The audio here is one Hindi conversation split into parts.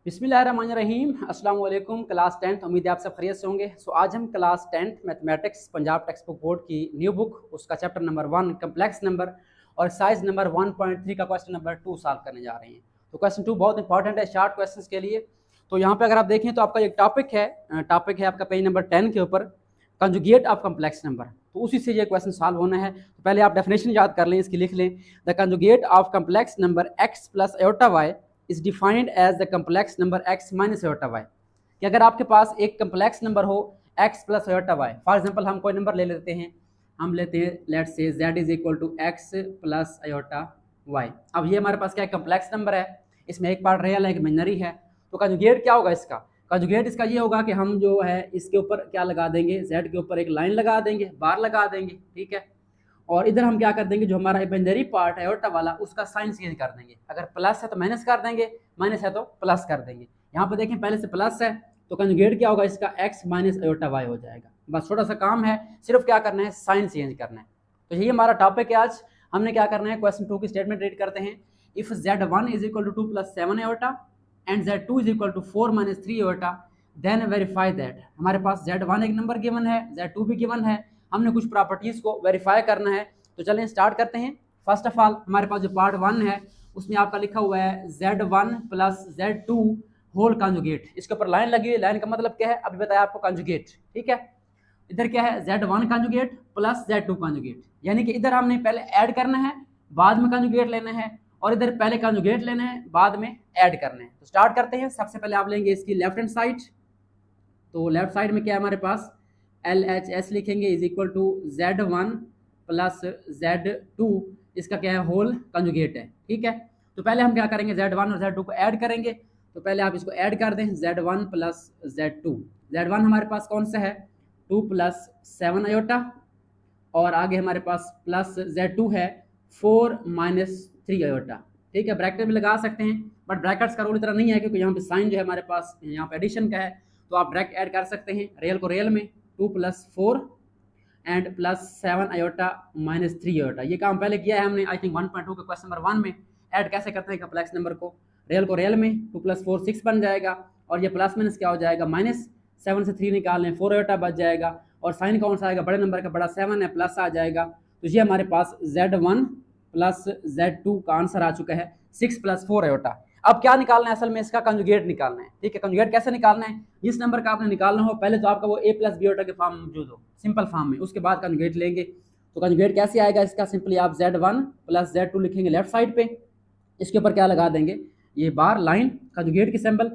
बिस्मिल्लाहिर्रहमानिर्रहीम। अस्सलाम वालेकुम। क्लास 10th, उम्मीद है आप सब खैरियत से होंगे। आज हम class 10th mathematics Punjab text book board की न्यू बुक उसका चैप्टर नंबर 1 कम्प्लेक्स नंबर और साइज नंबर 1.3 का क्वेश्चन नंबर 2 सॉल्व करने जा रहे हैं। तो क्वेश्चन 2 बहुत इंपॉर्टेंट है शॉर्ट क्वेश्चन के लिए। तो यहाँ पे अगर आप देखें तो आपका एक टॉपिक है आपका पेज नंबर 10 के ऊपर कंजुगेट ऑफ कम्प्लेक्स नंबर। तो उसी से ये क्वेश्चन सॉल्व होना है। तो पहले आप डेफिनेशन याद कर लें, इसकी लिख लें। The conjugate of complex number x plus iota y is defined as the complex number x minus iota y। कि अगर आपके पास एक कम्प्लेक्स नंबर हो x plus iota y, for example हम कोई नंबर ले लेते हैं, हम लेते हैं let's say z is equal to x plus iota y। अब ये हमारे पास क्या है, कम्प्लेक्स नंबर है, इसमें एक पार्ट रियल है, एक इमेजिनरी है। तो कंजुगेट क्या होगा इसका? कंजुगेट इसका ये होगा कि हम जो है इसके ऊपर क्या लगा देंगे, z के ऊपर एक लाइन लगा देंगे, बार लगा देंगे, ठीक है। और इधर हम क्या कर देंगे, जो हमारा इमेजिनरी पार्ट है आयोटा वाला, उसका साइन चेंज कर देंगे। अगर प्लस है तो माइनस कर देंगे, माइनस है तो प्लस कर देंगे। यहाँ पे देखें पहले से प्लस है तो कंजुगेट क्या होगा इसका, x माइनस आयोटा y हो जाएगा। बस छोटा सा काम है, सिर्फ क्या करना है, साइन चेंज करना है। तो यही हमारा टॉपिक है आज। हमने क्या करना है, क्वेश्चन 2 की स्टेटमेंट रीड करते हैं। If z1 is equal to 2 plus 7 iota and z2 is equal to 4 minus 3 iota then verify that. हमारे पास z1 एक नंबर गिवन है, z2 भी गिवन है, हमने कुछ प्रॉपर्टीज को वेरीफाई करना है। तो चलें स्टार्ट करते हैं। फर्स्ट ऑफ ऑल हमारे पास जो पार्ट 1 है उसमें आपका लिखा हुआ है z1 plus z2 whole conjugate. इसके ऊपर लाइन लगी हुई, लाइन का मतलब क्या है अभी बताया आपको, कंजुगेट, ठीक है। इधर क्या है, z1 conjugate plus z2 conjugate, यानी कि इधर हमने पहले ऐड करना है, बाद में कंजुगेट लेना है, और इधर पहले कंजुगेट लेना है, बाद में ऐड करना है। तो स्टार्ट करते हैं। सबसे पहले आप लेंगे इसकी लेफ्ट हैंड साइड। तो लेफ्ट साइड में क्या है हमारे पास, LHS लिखेंगे is equal to z1 plus z2, इसका क्या है, होल कंजुगेट है, ठीक है। तो पहले हम क्या करेंगे, z1 और z2 को ऐड करेंगे। तो पहले आप इसको ऐड कर दें, z1 प्लस z2। z1 हमारे पास कौन सा है, 2 प्लस 7 आयोटा, और आगे हमारे पास प्लस z2 है 4 माइनस 3 आयोटा, ठीक है। ब्रैकेट में लगा सकते हैं, बट ब्रैकेट्स का रूल इतना नहीं है क्योंकि यहाँ पे साइन जो है हमारे पास यहाँ पे एडिशन का है। तो आप डायरेक्ट ऐड कर सकते हैं, रियल को रियल में, 2 plus 4 and plus 7 iota minus 3 iota. ये काम पहले किया है हमने, आई थिंक 1.2 के क्वेश्चन नंबर 1 में। ऐड कैसे करते हैं कम्प्लेक्स नंबर को रियल में, 2 प्लस 4 6 बन जाएगा, और ये प्लस माइनस क्या हो जाएगा, माइनस 7 से 3 निकाल लें, 4 आयोटा बच जाएगा, और साइन कौन सा आएगा, बड़े नंबर का बड़ा 7 है, प्लस आ जाएगा। तो ये हमारे पास z1 प्लस z2 का आंसर आ चुका है 6 प्लस 4 आयोटा। अब क्या निकालना है, असल में इसका कंजुगेट निकालना है, ठीक है। कंजुगेट कैसे निकालना है, जिस नंबर का आपने निकालना हो पहले तो आपका वो a प्लस बी आयोटा के फॉर्म में मौजूद हो, सिंपल फॉर्म में, उसके बाद कंजुगेट लेंगे। तो कंजुगेट कैसे आएगा इसका, सिंपली आप z1 प्लस z2 लिखेंगे लेफ्ट साइड पे, इसके ऊपर क्या लगा देंगे, ये बार लाइन कंजुगेट की सिंबल,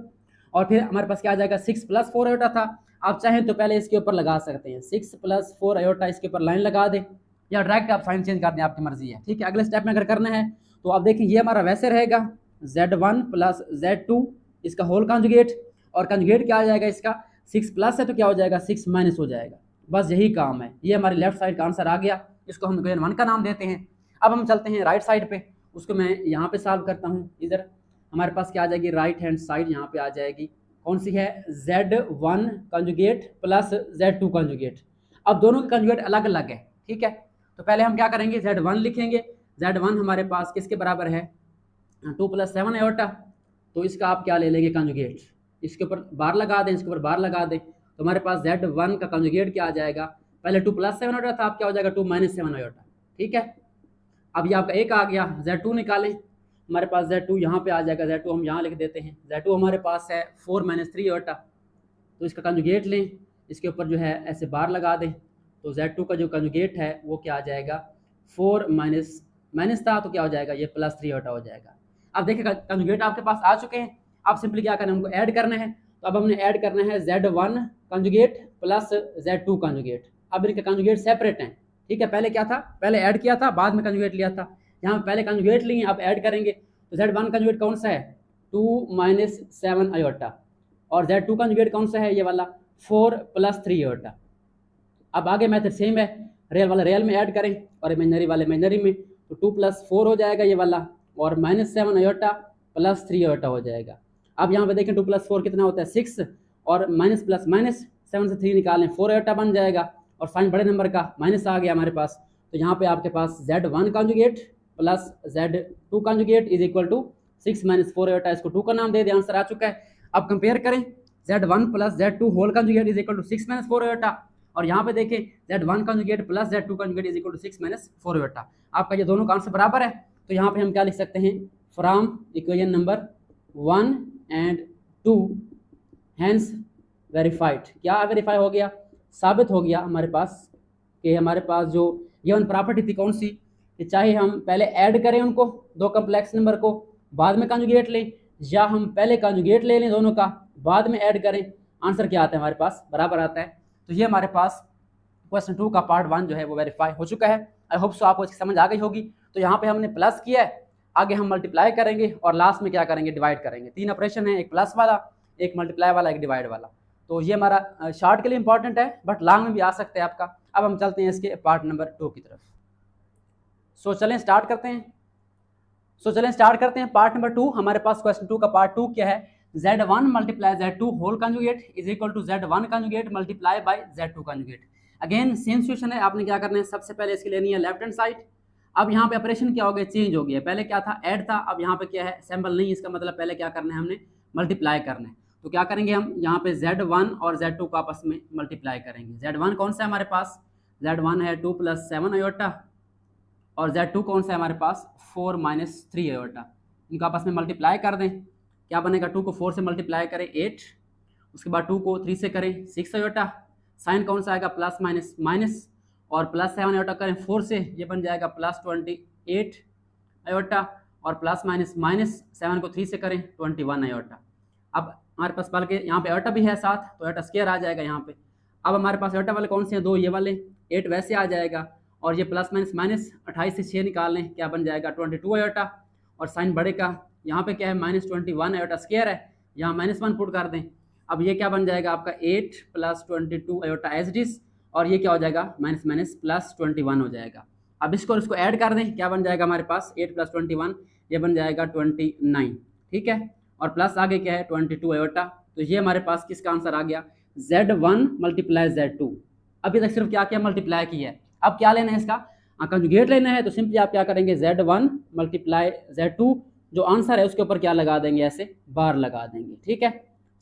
और फिर हमारे पास क्या आ जाएगा, 6 प्लस 4 आयोटा था। आप चाहें तो पहले इसके ऊपर लगा सकते हैं 6 प्लस 4 आयोटा, इसके ऊपर लाइन लगा दें, या डायरेक्ट आप साइन चेंज कर दें, आपकी मर्जी है, ठीक है। अगले स्टेप में अगर करना है तो आप देखें ये हमारा वैसे रहेगा z1 प्लस z2 इसका होल कंजुगेट, और कंजुगेट क्या आ जाएगा इसका, 6 प्लस है तो क्या हो जाएगा, 6 माइनस हो जाएगा। बस यही काम है, ये हमारी लेफ्ट साइड का आंसर आ गया, इसको हम इक्वेशन 1 का नाम देते हैं। अब हम चलते हैं राइट साइड पे, उसको मैं यहाँ पे सॉल्व करता हूँ। इधर हमारे पास क्या आ जाएगी, राइट हैंड साइड यहाँ पे आ जाएगी, कौन सी है, z1 conjugate plus z2 conjugate. अब दोनों के कंजुगेट अलग अलग है, ठीक है। तो पहले हम क्या करेंगे, z1 लिखेंगे, z1 हमारे पास किसके बराबर है, 2 प्लस 7 आयोटा, तो इसका आप क्या ले लेंगे, कंजुगेट, इसके ऊपर बार लगा दें, इसके ऊपर बार लगा दें, तो हमारे पास z1 का कंजुगेट क्या आ जाएगा, पहले 2 प्लस 7 आयोटा था, अब क्या हो जाएगा 2 माइनस 7 आयोटा, ठीक है। अब ये आपका एक आ गया, z2 निकालें, हमारे पास z2 यहाँ पे आ जाएगा, z2 हम यहाँ लिख देते हैं, z2 हमारे पास है 4 माइनस 3 आयोटा, तो इसका कंजुगेट लें, इसके ऊपर जो है ऐसे बार लगा दें, तो z2 का जो कंजुगेट है वो क्या आ जाएगा, 4 माइनस था तो क्या हो जाएगा, ये प्लस 3 आयोटा हो जाएगा। अब देखिए कंजुगेट आपके पास आ चुके हैं, आप सिंपली क्या करना है, उनको ऐड करना है। तो अब हमने ऐड करना है z1 conjugate plus z2 conjugate. अब इनके कंजुगेट सेपरेट हैं, ठीक है। पहले क्या था, पहले ऐड किया था, बाद में कंजुगेट लिया था, यहाँ पहले कंजुगेट लिए, अब ऐड करेंगे। तो z1 कंजुगेट कौन सा है, 2 माइनस 7 आयोटा, और z2 कंजुगेट कौन सा है, ये वाला 4 प्लस 3 आयोटा। अब आगे मेथड सेम है, रियल वाला रियल में ऐड करें और इमेजिनरी वाले इमेजिनरी में, तो 2 प्लस 4 हो जाएगा ये वाला, और माइनस 7 आयोटा प्लस 3 आयोटा हो जाएगा। अब यहाँ पे देखें 2 प्लस 4 कितना होता है, 6, और माइनस प्लस माइनस 7 से 3 निकालें, 4 आयोटा बन जाएगा, और साइन बड़े नंबर का माइनस आ गया हमारे पास। तो यहाँ पे आपके पास z1 conjugate plus z2 conjugate is equal to 6 minus 4 iota, इसको 2 का नाम दे दिया, आंसर आ चुका है। अब कंपेयर करें, Z1 plus Z2 whole conjugate is equal to 6 minus 4 iota, और यहाँ पे देखें Z1 conjugate plus Z2 conjugate is equal to 6 minus 4 iota. आपका ये दोनों का आंसर बराबर है, तो यहाँ पे हम क्या लिख सकते हैं, from equation number 1 and 2 hence verified. क्या वेरीफाई हो गया, साबित हो गया हमारे पास कि हमारे पास जो गिवन प्रॉपर्टी थी कौन सी, कि चाहे हम पहले ऐड करें उनको दो कम्प्लेक्स नंबर को बाद में कंजुगेट लें, या हम पहले कंजुगेट ले लें दोनों का बाद में ऐड करें, आंसर क्या आता है हमारे पास, बराबर आता है। तो ये हमारे पास क्वेश्चन 2 का पार्ट 1 जो है वो वेरीफाई हो चुका है। आई होप सो आपको इसकी समझ आ गई होगी। तो यहाँ पे हमने प्लस किया है, आगे हम मल्टीप्लाई करेंगे और लास्ट में क्या करेंगे, डिवाइड करेंगे। 3 ऑपरेशन है, एक प्लस वाला, एक मल्टीप्लाई वाला, एक डिवाइड वाला। तो ये हमारा शॉर्ट के लिए इंपॉर्टेंट है, बट लॉन्ग में भी आ सकता है आपका। अब हम चलते हैं इसके पार्ट नंबर 2 की तरफ। सो चलें स्टार्ट करते हैं पार्ट नंबर 2। हमारे पास क्वेश्चन 2 का पार्ट 2 क्या है, Z1 multiply Z2 whole conjugate is equal to Z1 conjugate multiply by Z2 conjugate. Again same situation है, आपने क्या करना है, सबसे पहले इसकी लेनी है लेफ्ट हैंड साइड। अब यहाँ पे ऑपरेशन क्या हो गया, चेंज हो गया, पहले क्या था, ऐड था, अब यहाँ पे क्या है, सैम्पल नहीं, इसका मतलब पहले क्या करना है, हमने मल्टीप्लाई करना है। तो क्या करेंगे हम, यहाँ पे Z1 और Z2 को आपस में मल्टीप्लाई करेंगे। Z1 कौन सा है हमारे पास, Z1 है 2 + 7 आयोटा, और Z2 कौन सा है हमारे पास, 4 - 3 आयोटा। इनको आपस में मल्टीप्लाई कर दें, क्या बनेगा, 2 को 4 से मल्टीप्लाई करें 8, उसके बाद 2 को 3 से करें 6 आयोटा, साइन कौन सा आएगा, प्लस माइनस माइनस, और प्लस 7 आयोटा करें 4 से, ये बन जाएगा प्लस 28 आयोटा, और प्लस माइनस माइनस 7 को 3 से करें 21 आयोटा। अब हमारे पास बल्कि यहाँ पे आयोटा भी है साथ, तो आयोटा स्क्वायर आ जाएगा यहाँ पे। अब हमारे पास आयोटा वाले कौन से हैं, 2 ये वाले, 8 वैसे आ जाएगा, और ये प्लस माइनस माइनस 28 से 6 निकाल लें, क्या बन जाएगा 22 आयोटा, और साइन बड़े का यहाँ पे क्या है, -21 आयोटा स्क्वायर है, यहाँ -1 पुट कर दें। अब ये क्या बन जाएगा आपका 8 + 22 आयोटा एज इट इज, और ये क्या हो जाएगा, माइनस माइनस प्लस 21 हो जाएगा। अब इसको ऐड कर दें, क्या बन जाएगा हमारे पास, 8 + 21 ये बन जाएगा 29, ठीक है, और प्लस आगे क्या है 22 आयोटा। तो ये हमारे पास किसका आंसर आ गया, Z1 मल्टीप्लाई Z2। अभी तक सिर्फ क्या किया, मल्टीप्लाई किया है। अब क्या लेना है इसका, कंजुगेट लेना है, तो सिंपली आप क्या करेंगे, Z1 मल्टीप्लाई Z2, जो आंसर है उसके ऊपर क्या लगा देंगे, ऐसे बार लगा देंगे, ठीक है।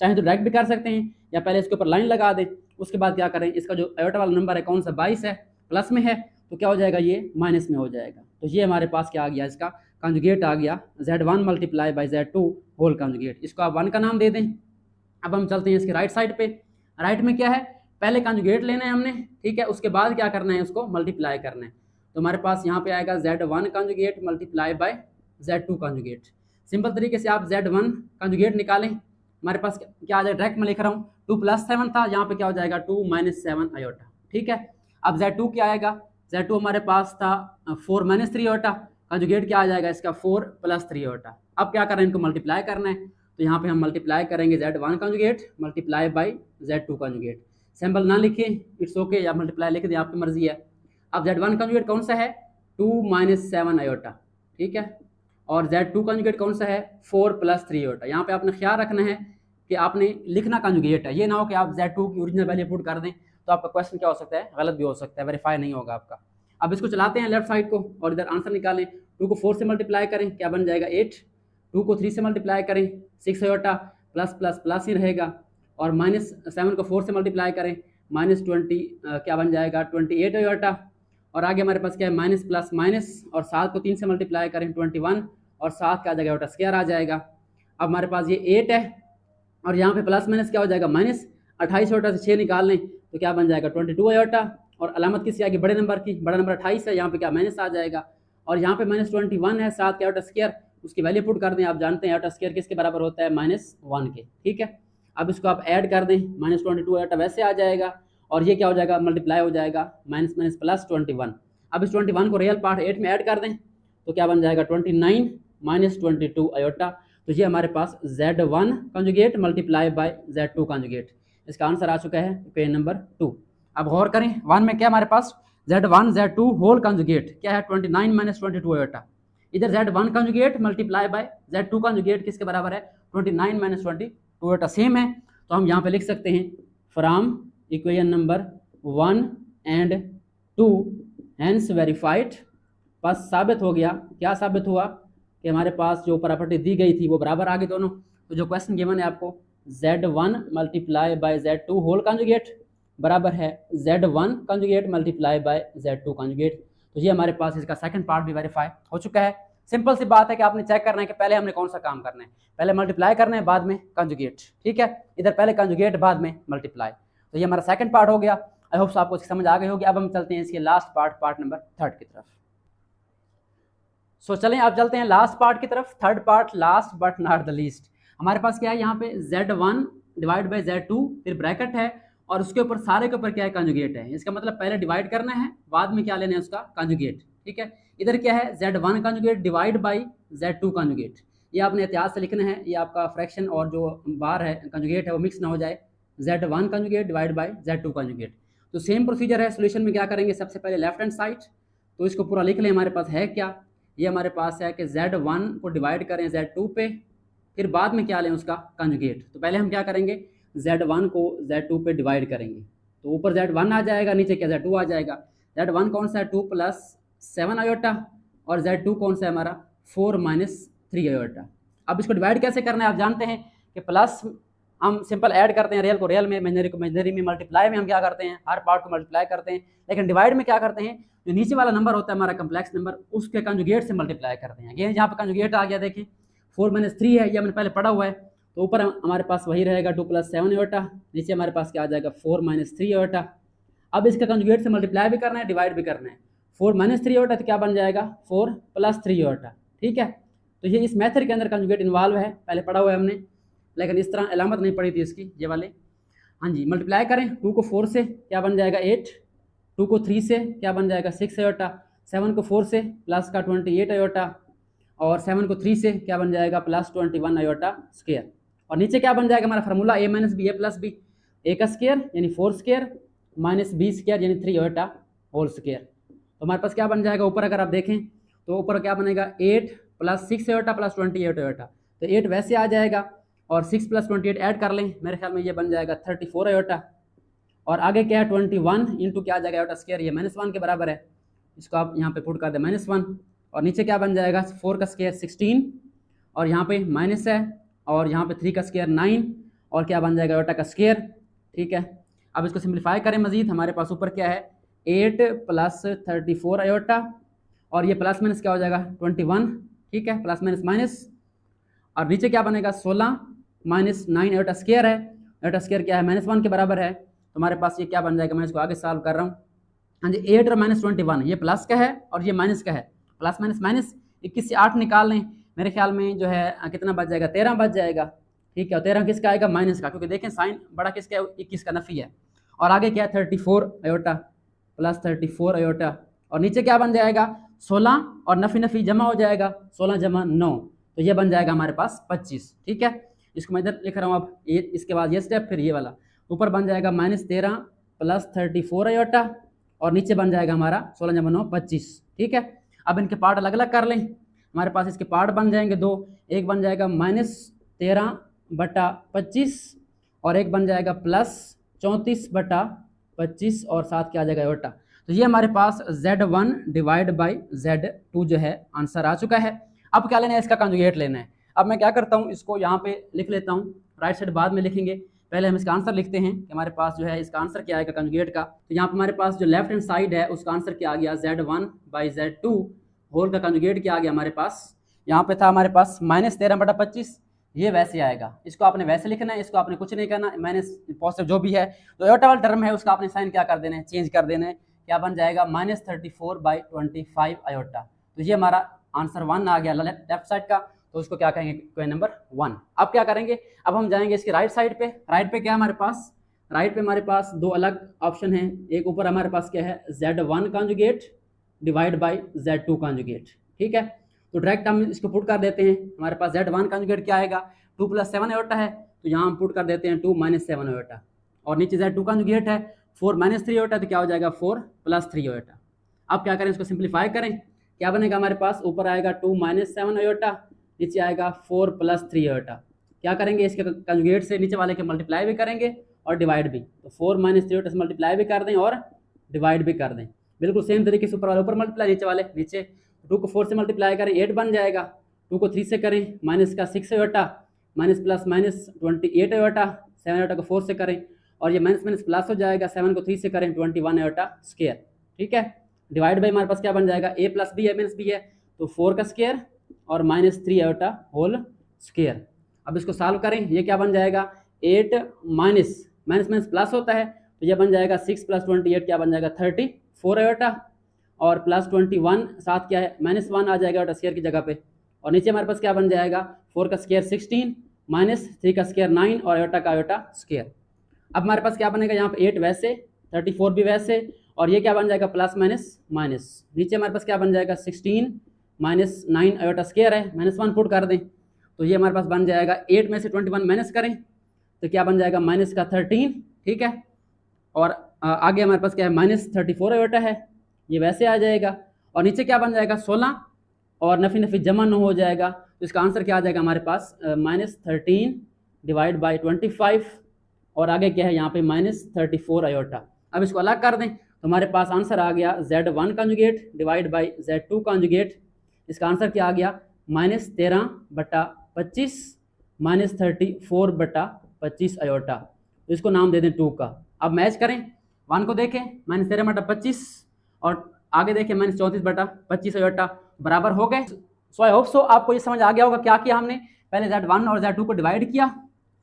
चाहे तो डायरेक्ट भी कर सकते हैं, या पहले इसके ऊपर लाइन लगा दें, उसके बाद क्या करें, इसका जो आयोटा वाला नंबर है कौन सा, 22 है, प्लस में है, तो क्या हो जाएगा, ये माइनस में हो जाएगा। तो ये हमारे पास क्या आ गया, इसका कंजुगेट आ गया, Z1 multiply by Z2 whole conjugate. इसको आप 1 का नाम दे दें। अब हम चलते हैं इसके राइट साइड पे। राइट में क्या है, पहले कंजुगेट लेना है हमने, ठीक है, उसके बाद क्या करना है, उसको मल्टीप्लाई करना है। तो हमारे पास यहाँ पे आएगा Z1 conjugate multiply by Z2 conjugate. Simple तरीके से आप Z1 कंजुगेट निकालें, हमारे पास क्या आ जाएगा, डायरेक्ट मैं लिख रहा हूँ, 2 + 7 था, यहाँ पे क्या हो जाएगा 2 - 7 आयोटा, ठीक है। अब Z2 क्या आएगा, Z2 हमारे पास था 4 - 3 आयोटा, कंजुगेट क्या आ जाएगा इसका 4 + 3 आयोटा। अब क्या करना है, इनको मल्टीप्लाई करना है, तो यहाँ पे हम मल्टीप्लाई करेंगे Z1 conjugate multiply by Z2 conjugate. Simple ना लिखें, इट्स ओके, या मल्टीप्लाई लिख दें, आपकी मर्जी है। अब Z1 कंजुगेट कौन सा है, 2 - 7 आयोटा, ठीक है, और Z2 कंजुगेट कौन सा है, 4 + 3 आयोटा। यहाँ पे आपने ख्याल रखना है कि आपने लिखना कंजुगेट है, ये ना हो कि आप Z2 की ओरिजिनल वैल्यू पुट कर दें, तो आपका क्वेश्चन क्या हो सकता है, गलत भी हो सकता है, वेरीफाई नहीं होगा आपका। अब इसको चलाते हैं लेफ्ट साइड को, और इधर आंसर निकालें। 2 को 4 से मल्टीप्लाई करें, क्या बन जाएगा 8, 2 को 3 से मल्टीप्लाई करें 6 आयोटा, प्लस प्लस प्लस ही रहेगा, और -7 को 4 से मल्टीप्लाई करें -20 क्या बन जाएगा 28 आयोटा, और आगे हमारे पास क्या है माइनस प्लस माइनस, और 7 को 3 से मल्टीप्लाई करें 21, और 7 का आ जाएगा आयोटा स्क्वायर आ जाएगा। अब हमारे पास ये 8 है, और यहाँ पे प्लस माइनस क्या हो जाएगा माइनस, 28 आयोटा से 6 निकाल लें तो क्या बन जाएगा 22 आयोटा, और अलामत किसकी आएगी, बड़े नंबर की, बड़ा नंबर 28 है, यहाँ पे क्या माइनस आ जाएगा, और यहाँ पे -21 है, 7 का आयोटा स्क्वायर, उसकी वैल्यू पुट कर दें। आप जानते हैं आयोटा स्क्वायर किसके बराबर होता है, -1 के, ठीक है। अब इसको आप ऐड कर दें, -22 आयोटा वैसे आ जाएगा, और ये क्या हो जाएगा, मल्टीप्लाई हो जाएगा माइनस माइनस प्लस 21। अब इस 21 को रियल पार्ट 8 में ऐड कर दें, तो क्या बन जाएगा 29 - 22 आयोटा। तो ये हमारे पास Z1 conjugate multiply by Z2 conjugate, इसका आंसर आ चुका है पेज नंबर 2। अब गौर करें, 1 में क्या हमारे पास Z1 Z2 होल कंजुगेट क्या है 29 - 22 आयोटा। इधर Z1 conjugate multiply by Z2 conjugate किसके बराबर है 29 - 22 आयोटा, सेम है। तो हम यहाँ पे लिख सकते हैं from equation number 1 and 2 hence verified. बस साबित हो गया, क्या साबित हुआ कि हमारे पास जो प्रॉपर्टी दी गई थी वो बराबर आ गई दोनों। तो जो क्वेश्चन गिवन है आपको Z1 multiply by Z2 whole conjugate बराबर है Z1 conjugate multiply by Z2 conjugate. तो ये हमारे पास इसका सेकंड पार्ट भी वेरीफाई हो चुका है। सिंपल सी बात है कि आपने चेक करना है कि पहले हमने कौन सा काम करना है, पहले मल्टीप्लाई करना है बाद में कॉन्जुगेट, ठीक है। इधर पहले कॉन्जुगेट बाद में मल्टीप्लाई। तो ये हमारा सेकंड पार्ट हो गया। आई होप आपको समझ आ गई होगी। अब हम चलते हैं इसके लास्ट पार्ट, पार्ट नंबर 3 की तरफ। सो चलें अब चलते हैं लास्ट पार्ट की तरफ। Third part, last but not the least. हमारे पास क्या है यहाँ पे Z1 डिवाइड बाई Z2, फिर ब्रैकेट है और उसके ऊपर सारे के ऊपर क्या है, कॉन्जुगेट है। इसका मतलब पहले डिवाइड करना है, बाद में क्या लेना है, उसका कॉन्जुगेट, ठीक है। इधर क्या है, Z1 conjugate divide by Z2 conjugate. ये आपने एहतियात से लिखना है, ये आपका फ्रैक्शन और जो बार है कॉन्जुगेट है वो मिक्स ना हो जाए। Z1 conjugate divide by Z2 conjugate. तो सेम प्रोसीजर है। सोल्यूशन में क्या करेंगे, सबसे पहले लेफ्ट हैंड साइड, तो इसको पूरा लिख लें। हमारे पास है क्या, ये हमारे पास है कि Z1 को डिवाइड करें Z2 पे, फिर बाद में क्या लें, उसका कॉन्जुगेट। तो पहले हम क्या करेंगे, Z1 को Z2 पे डिवाइड करेंगे, तो ऊपर Z1 आ जाएगा, नीचे क्या Z2 आ जाएगा। Z1 कौन सा है, 2 + 7 आयोटा, और Z2 कौन सा है हमारा, 4 - 3 आयोटा। अब इसको डिवाइड कैसे करना है, आप जानते हैं कि प्लस हम सिंपल ऐड करते हैं, रियल को रियल में, इमेजिनरी को इमेजिनरी में, मल्टीप्लाई में हम क्या करते हैं, हर पार्ट को मल्टीप्लाई करते हैं। लेकिन डिवाइड में क्या करते हैं, जो नीचे वाला नंबर होता है हमारा कम्प्लेक्स नंबर, उसके कंजुगेट से मल्टीप्लाई करते हैं। ये जहाँ पे कंजुगेट आ गया, देखिए 4 - 3 है, ये हमने पहले पढ़ा हुआ है। तो ऊपर हमारे पास वही रहेगा 2 + 7 आयोटा, नीचे हमारे पास क्या आ जाएगा 4 - 3 आयोटा। अब इसका कंजुगेट से मल्टीप्लाई भी करना है, डिवाइड भी करना है। 4 - 3 आयोटा तो क्या बन जाएगा, 4 + 3 आयोटा, ठीक है। तो ये इस मेथड के अंदर कंजुगेट इन्वॉल्व है, पहले पढ़ा हुआ है हमने, लेकिन इस तरह अलामत नहीं पड़ी थी इसकी, ये वाले। हाँ जी, मल्टीप्लाई करें, 2 को 4 से क्या बन जाएगा 8, 2 को 3 से क्या बन जाएगा 6 आयोटा, 7 को 4 से प्लस का 28 आयोटा, और 7 को 3 से क्या बन जाएगा +21 आयोटा स्क्वायर। और नीचे क्या बन जाएगा हमारा formula, a - b a + b, a का स्क्वायर यानी 4 स्क्वायर माइनस b स्क्वायर यानी 3 आयोटा होल स्क्वायर। तो हमारे पास क्या बन जाएगा, ऊपर अगर आप देखें तो ऊपर क्या बनेगा 8 + 6 आयोटा +28 आयोटा। तो 8 वैसे आ जाएगा और 6 + 28 ऐड कर लें, मेरे ख्याल में ये बन जाएगा 34 आयोटा। और आगे क्या है 21 इंटू क्या आ जाएगा आयोटा स्क्वायर, ये -1 के बराबर है, इसको आप यहाँ पे पुट कर दें -1। और नीचे क्या बन जाएगा 4 का स्क्वायर 16, और यहाँ पे माइनस है, और यहाँ पे 3 का स्क्वायर 9, और क्या बन जाएगा आयोटा का स्क्वायर, ठीक है। अब इसको सिंप्लीफाई करें मजीद, हमारे पास ऊपर क्या है 8 + 34 आयोटा, और ये प्लस माइनस क्या हो जाएगा 21, ठीक है, प्लस माइनस माइनस। और नीचे क्या बनेगा 16 - 9 आयोटा स्क्वायर है, आयोटा स्क्वायर क्या है -1 के बराबर है। तो हमारे पास ये क्या बन जाएगा, मैं इसको आगे सॉल्व कर रहा हूँ। हाँ जी, 8 और -21, ये प्लस का है और ये माइनस का है, प्लस माइनस माइनस 21 से 8 निकाल लें, मेरे ख्याल में जो है कितना बच जाएगा 13 बच जाएगा, ठीक है। और 13 किसका आएगा, माइनस का, क्योंकि देखें साइन बड़ा किसका है 21 का नफी है। और आगे क्या है 34 आयोटा +34 आयोटा, और नीचे क्या बन जाएगा 16, और नफी नफी जमा हो जाएगा 16 × 9, तो ये बन जाएगा हमारे पास 25, ठीक है। इसको मैं इधर लिख रहा हूँ अब, ये इसके बाद ये स्टेप, फिर ये वाला। ऊपर बन जाएगा -13 + 34 आयोटा, और नीचे बन जाएगा हमारा 16 × 9 25, ठीक है। अब इनके पार्ट अलग अलग कर लें, हमारे पास इसके पार्ट बन जाएंगे दो, एक बन जाएगा -13/25, और एक बन जाएगा +34/25, और साथ क्या आ जाएगा आयोटा। तो ये हमारे पास Z1 डिवाइड बाई Z2 जो है आंसर आ चुका है। अब क्या लेना है, इसका कंजुगेट लेना है। अब मैं क्या करता हूँ, इसको यहाँ पे लिख लेता हूँ, राइट साइड बाद में लिखेंगे, पहले हम इसका आंसर लिखते हैं कि हमारे पास जो है इसका आंसर क्या आएगा कंजुगेट का। तो यहाँ पे हमारे पास जो लेफ्ट हैंड साइड है उसका आंसर क्या आ गया Z1 बाई Z2 होल का कंजुगेट क्या आ गया हमारे पास, यहाँ पे था हमारे पास -13/25, ये वैसे आएगा, इसको आपने वैसे लिखना है, इसको आपने कुछ नहीं करना, माइनस पॉजिटिव जो भी है, तो आयोटा वाला टर्म है उसका आपने साइन क्या कर देना है, चेंज कर देना है, क्या बन जाएगा -34/25 आयोटा। तो ये हमारा आंसर 1 आ गया लेफ्ट साइड का, तो उसको क्या कहेंगे क्वेश्चन नंबर 1। अब क्या करेंगे, अब हम जाएंगे इसकी राइट साइड पे। राइट पे क्या है हमारे पास, राइट पे हमारे पास दो अलग ऑप्शन है, एक ऊपर हमारे पास क्या है Z1 conjugate divide by Z2 conjugate, ठीक है। तो डायरेक्ट हम इसको पुट कर देते हैं, हमारे पास Z1 कॉन्जुगेट क्या आएगा 2 + 7 आयोटा है, तो यहाँ हम पुट कर देते हैं 2 - 7 आयोटा, और नीचे Z2 कॉन्जुगेट है 4 - 3 आयोटा, तो क्या हो जाएगा 4 + 3 आयोटा। अब क्या करें, इसको सिंप्लीफाई करें, क्या बनेगा हमारे पास, ऊपर आएगा 2 - 7 आयोटा, नीचे आएगा 4 + 3 आयोटा। क्या करेंगे, इसके कंजुगेट से नीचे वाले के मल्टीप्लाई भी करेंगे और डिवाइड भी, तो 4 - 3 आयोटा से मल्टीप्लाई भी कर दें और डिवाइड भी कर दें, बिल्कुल सेम तरीके से ऊपर वाले ऊपर मल्टीप्लाई, नीचे वाले नीचे। 2 को 4 से मल्टीप्लाई करें 8 बन जाएगा, 2 को 3 से करें माइनस का 6 iota, minus plus minus 28 iota, 7 iota को 4 से करें, और ये माइनस माइनस प्लस हो जाएगा, 7 को 3 से करें 21 आयोटा स्क्वायर, ठीक है। डिवाइड बाई हमारे पास क्या बन जाएगा, ए प्लस बी है माइनस बी है, तो 4 का स्क्वायर और माइनस 3 आयोटा होल स्क्वायर। अब इसको सॉल्व करें, ये क्या बन जाएगा, 8 माइनस माइनस माइनस प्लस होता है, तो ये बन जाएगा 6 प्लस 28 क्या बन जाएगा 34 आयोटा, और प्लस 21 साथ क्या है माइनस 1 आ जाएगा आयोटा स्क्वायर की जगह पे, और नीचे हमारे पास क्या बन जाएगा 4 का स्क्वायर 16 माइनस 3 का स्क्वायर 9 और आयोटा का आयोटा स्क्वायर। अब हमारे पास क्या बनेगा, यहाँ पे 8 वैसे 34 भी वैसे, और ये क्या बन जाएगा प्लस माइनस माइनस, नीचे हमारे पास क्या बन जाएगा 16 माइनस 9 आयोटा स्क्वायर है, माइनस 1 पुट कर दें, तो ये हमारे पास बन जाएगा 8 में से 21 माइनस करें तो क्या बन जाएगा माइनस का 13, ठीक है। और आगे हमारे पास क्या है माइनस 34 आयोटा है, ये वैसे आ जाएगा, और नीचे क्या बन जाएगा 16 और नफी नफी जमा 9 हो जाएगा, तो इसका आंसर क्या आ जाएगा हमारे पास माइनस 13 डिवाइड बाई 25, और आगे क्या है यहाँ पे माइनस 34 आयोटा। अब इसको अलग कर दें तो हमारे पास आंसर आ गया Z1 conjugate divide by Z2 conjugate. इसका आंसर क्या आ गया माइनस 13/25 माइनस 34/25 आयोटा, तो इसको नाम दे दें 2 का। अब मैच करें, 1 को देखें माइनस 13/25 और आगे देखें माइनस 34/25 आयोटा, बराबर हो गए। सो आई होप सो आपको ये समझ आ गया होगा क्या किया हमने, पहले Z1 और Z2 को डिवाइड किया,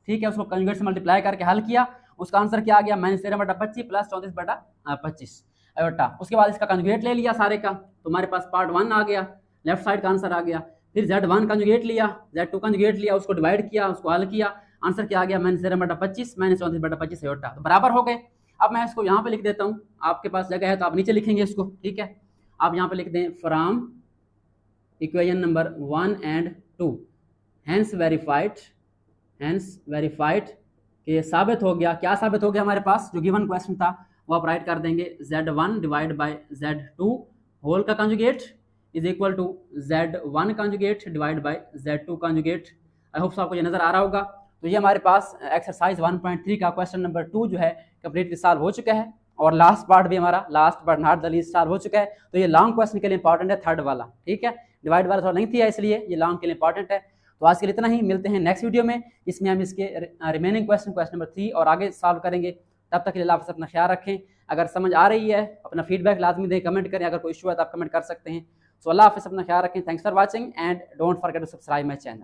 ठीक है, उसको कंजुगेट से मल्टीप्लाई करके हल किया, उसका आंसर क्या आ गया माइनस 13/25 प्लस 34/25 आयोटा। उसके बाद इसका कंजुगेट ले लिया सारे का, तो हमारे पास पार्ट 1 आ गया, लेफ्ट साइड का आंसर आ गया। फिर Z1 कंजुगेट लिया, Z2 कंजुगेट लिया, उसको डिवाइड किया, उसको हल किया, आंसर क्या आ गया माइनस 13/25 माइनस 34/25 आयोटा, तो बराबर हो गए। अब मैं इसको यहाँ पे लिख देता हूँ, आपके पास जगह है तो आप नीचे लिखेंगे इसको, ठीक है। आप यहाँ पे लिख दें from equation number 1 and 2 hence verified कि ये साबित हो गया। क्या साबित हो गया हमारे पास, जो गिवन क्वेश्चन था वो आप राइट कर देंगे, Z1 divide by Z2 whole का conjugate is equal to Z1 conjugate divide by Z2 conjugate. I hope आपको ये नजर आ रहा होगा। तो ये हमारे पास एक्सरसाइज 1.3 का क्वेश्चन नंबर 2 जो है कंप्लीटली सॉल्व हो चुका है, और लास्ट पार्ट भी हमारा last but not the least solve हो चुका है। तो ये लॉन्ग क्वेश्चन के लिए इंपॉर्टेंट है, थर्ड वाला, ठीक है, डिवाइड वाला थोड़ा नहीं थी इसलिए ये लॉन्ग के लिए इंपॉर्टेंट है। तो आज के लिए इतना ही, मिलते हैं नेक्स्ट वीडियो में, इसमें हम इसके रिमेनिंग क्वेश्चन नंबर 3 और आगे सॉल्व करेंगे। तब तक के लिए आप अपना ख्याल रखें, अगर समझ आ रही है अपना फीडबैक लाजमी दें, कमेंट करें, अगर कोई इशू है तो आप कमेंट कर सकते हैं। सो अल्लाह हाफिज़, अपना ख्याल रखें, thanks for watching and don't forget to subscribe my channel.